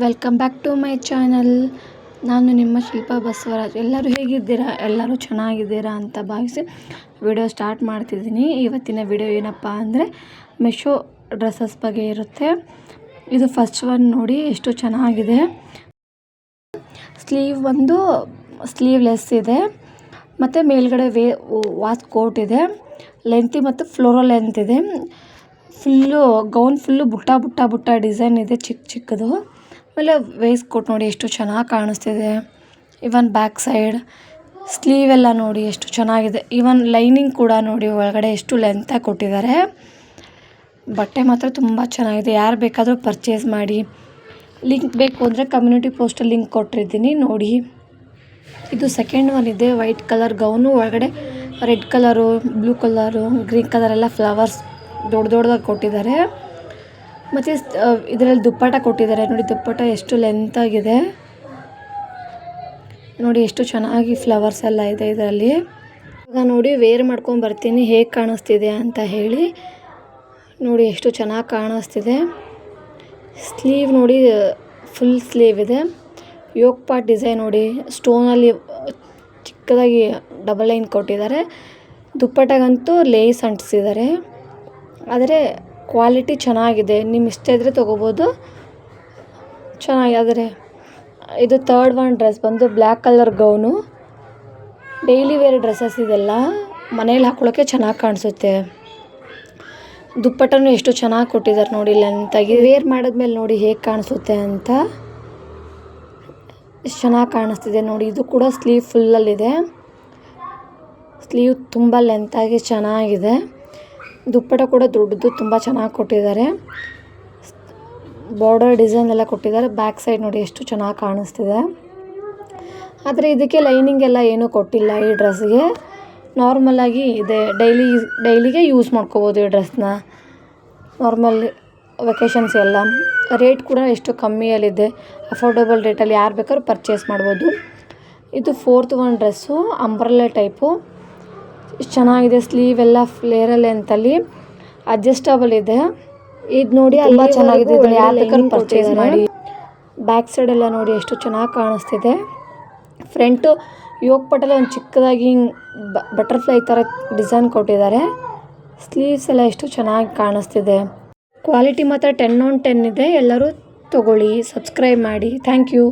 Welcome back to my channel. ನಾನು ನಿಮ್ಮ ಶಿಲ್ಪಾ ಬಸವರಾಜ್. ಎಲ್ಲರೂ ಹೇಗಿದ್ದೀರಾ? ಎಲ್ಲರೂ ಚೆನ್ನಾಗಿದ್ದೀರಾ ಅಂತ ಭಾವಿಸಿ ವಿಡಿಯೋ ಸ್ಟಾರ್ಟ್ ಮಾಡ್ತಿದ್ದೀನಿ. ಇವತ್ತಿನ ವಿಡಿಯೋ ಏನಪ್ಪ ಅಂದರೆ ಮೆಶೋ ಡ್ರೆಸ್ಸಸ್ ಬಗ್ಗೆ ಇರುತ್ತೆ. ಇದು ಫಸ್ಟ್ ಒನ್ ನೋಡಿ, ಎಷ್ಟು ಚೆನ್ನಾಗಿದೆ. ಸ್ಲೀವ್ ಒಂದು ಸ್ಲೀವ್ಲೆಸ್ ಇದೆ ಮತ್ತು ಮೇಲ್ಗಡೆ ವಾಚ್ ಕೋಟ್ ಇದೆ. ಲೆಂತಿ ಮತ್ತು ಫ್ಲೋರಲ್ ಲೆಂತ್ ಇದೆ. ಗೌನ್ ಫುಲ್ಲು ಬುಟ್ಟ ಡಿಸೈನ್ ಇದೆ, ಚಿಕ್ಕದು. ಆಮೇಲೆ ವೇಸ್ಟ್ ಕೋಟ್ ನೋಡಿ ಎಷ್ಟು ಚೆನ್ನಾಗಿ ಕಾಣಿಸ್ತಿದೆ. ಇವನ್ ಬ್ಯಾಕ್ ಸೈಡ್ ಸ್ಲೀವ್ ಎಲ್ಲ ನೋಡಿ ಎಷ್ಟು ಚೆನ್ನಾಗಿದೆ. ಇವನ್ ಲೈನಿಂಗ್ ಕೂಡ ನೋಡಿ ಒಳಗಡೆ ಎಷ್ಟು ಲೆಂತಾಗಿ ಕೊಟ್ಟಿದ್ದಾರೆ. ಬಟ್ಟೆ ಮಾತ್ರ ತುಂಬ ಚೆನ್ನಾಗಿದೆ. ಯಾರು ಬೇಕಾದರೂ ಪರ್ಚೇಸ್ ಮಾಡಿ. ಲಿಂಕ್ ಬೇಕು ಅಂದರೆ ಕಮ್ಯುನಿಟಿ ಪೋಸ್ಟಲ್ಲಿ ಲಿಂಕ್ ಕೊಟ್ಟಿರ್ತೀನಿ ನೋಡಿ. ಇದು ಸೆಕೆಂಡ್ ಒನ್ ಇದೆ. ವೈಟ್ ಕಲರ್ ಗೌನು, ಒಳಗಡೆ red colour, blue colour, green colour ಎಲ್ಲ ಫ್ಲವರ್ಸ್ ದೊಡ್ಡದಾಗಿ ಕೊಟ್ಟಿದ್ದಾರೆ. ಮತ್ತು ಇದರಲ್ಲಿ ದುಪ್ಪಟ್ಟ ಕೊಟ್ಟಿದ್ದಾರೆ ನೋಡಿ. ದುಪ್ಪಟ್ಟ ಎಷ್ಟು ಲೆಂತಾಗಿದೆ ನೋಡಿ, ಎಷ್ಟು ಚೆನ್ನಾಗಿ ಫ್ಲವರ್ಸ್ ಎಲ್ಲ ಇದೆ ಇದರಲ್ಲಿ. ಇವಾಗ ನೋಡಿ ವೇರ್ ಮಾಡ್ಕೊಂಡು ಬರ್ತೀನಿ ಹೇಗೆ ಕಾಣಿಸ್ತಿದೆ ಅಂತ ಹೇಳಿ. ನೋಡಿ ಎಷ್ಟು ಚೆನ್ನಾಗಿ ಕಾಣಿಸ್ತಿದೆ. ಸ್ಲೀವ್ ನೋಡಿ ಫುಲ್ ಸ್ಲೀವ್ ಇದೆ. ಯೋಕ್ ಪಾರ್ಟ್ ಡಿಸೈನ್ ನೋಡಿ, ಸ್ಟೋನಲ್ಲಿ ಚಿಕ್ಕದಾಗಿ ಡಬಲ್ ಲೈನ್ ಕೊಟ್ಟಿದ್ದಾರೆ. ದುಪ್ಪಟ್ಟಾಗಂತೂ ಲೇಸ್ ಅಂಟಿಸಿದ್ದಾರೆ. ಆದರೆ ಕ್ವಾಲಿಟಿ ಚೆನ್ನಾಗಿದೆ. ನಿಮ್ಮ ಇಷ್ಟ ಇದ್ದರೆ ತೊಗೋಬೋದು. ಚೆನ್ನಾಗಿ. ಇದು ಥರ್ಡ್ ಒನ್ ಡ್ರೆಸ್ ಬಂದು black colour gown. Daily wear dresses ಇದೆಲ್ಲ ಮನೇಲಿ ಹಾಕ್ಕೊಳ್ಳೋಕ್ಕೆ ಚೆನ್ನಾಗಿ ಕಾಣಿಸುತ್ತೆ. ದುಪ್ಪಟ್ಟನೂ ಎಷ್ಟು ಚೆನ್ನಾಗಿ ಕೊಟ್ಟಿದ್ದಾರೆ ನೋಡಿ, ಲೆಂತಾಗಿ. ವೇರ್ ಮಾಡಿದ್ಮೇಲೆ ನೋಡಿ ಹೇಗೆ ಕಾಣಿಸುತ್ತೆ ಅಂತ. ಎಷ್ಟು ಚೆನ್ನಾಗಿ ಕಾಣಿಸ್ತಿದೆ ನೋಡಿ. ಇದು ಕೂಡ ಸ್ಲೀವ್ ಫುಲ್ಲಲ್ಲಿದೆ. ಸ್ಲೀವ್ ತುಂಬ ಲೆಂತಾಗಿ ಚೆನ್ನಾಗಿದೆ. ದುಪ್ಪಟ್ಟ ಕೂಡ ದೊಡ್ಡದು, ತುಂಬ ಚೆನ್ನಾಗಿ ಕೊಟ್ಟಿದ್ದಾರೆ. ಬಾರ್ಡರ್ ಡಿಸೈನ್ ಎಲ್ಲ ಕೊಟ್ಟಿದ್ದಾರೆ. ಬ್ಯಾಕ್ ಸೈಡ್ ನೋಡಿ ಎಷ್ಟು ಚೆನ್ನಾಗಿ ಕಾಣಿಸ್ತಿದೆ. ಆದರೆ ಇದಕ್ಕೆ ಲೈನಿಂಗ್ ಎಲ್ಲ ಏನೂ ಕೊಟ್ಟಿಲ್ಲ ಈ ಡ್ರೆಸ್ಗೆ. ನಾರ್ಮಲಾಗಿ ಇದೆ. ಡೈಲಿಗೆ ಯೂಸ್ ಮಾಡ್ಕೋಬೋದು ಈ ಡ್ರೆಸ್ನ. ನಾರ್ಮಲ್ ವೆಕೇಷನ್ಸ್ ಎಲ್ಲ. ರೇಟ್ ಕೂಡ ಎಷ್ಟು ಕಮ್ಮಿಯಲ್ಲಿದೆ. ಅಫೋರ್ಡಬಲ್ ರೇಟಲ್ಲಿ ಯಾರು ಬೇಕಾದ್ರೂ ಪರ್ಚೇಸ್ ಮಾಡ್ಬೋದು. ಇದು fourth one dress, umbrella type. ಇಷ್ಟು ಚೆನ್ನಾಗಿದೆ. ಸ್ಲೀವ್ ಎಲ್ಲ ಫ್ಲೇರಲ್ಲಿ ಅಂತಲ್ಲಿ ಅಡ್ಜಸ್ಟಬಲ್ ಇದೆ. ಇದು ನೋಡಿ ತುಂಬ ಚೆನ್ನಾಗಿದೆ. ಇದನ್ನು ಯಾರು ಬೇಕಾದ್ರೂ ಪರ್ಚೇಸ್ ಮಾಡಿ. ಬ್ಯಾಕ್ ಸೈಡ್ ಎಲ್ಲ ನೋಡಿ ಎಷ್ಟು ಚೆನ್ನಾಗಿ ಕಾಣಿಸ್ತಿದೆ. ಫ್ರಂಟು ಯೋಕ್ ಪಟ್ಟಲ್ಲಿ ಒಂದು ಚಿಕ್ಕದಾಗಿ ಬಟರ್ಫ್ಲೈ ಥರ ಡಿಸೈನ್ ಕೊಟ್ಟಿದ್ದಾರೆ. ಸ್ಲೀವ್ಸ್ ಎಲ್ಲ ಎಷ್ಟು ಚೆನ್ನಾಗಿ ಕಾಣಿಸ್ತಿದೆ. ಕ್ವಾಲಿಟಿ ಮಾತ್ರ 10 on 10 ಇದೆ. ಎಲ್ಲರೂ ತೊಗೊಳ್ಳಿ, ಸಬ್ಸ್ಕ್ರೈಬ್ ಮಾಡಿ. Thank you.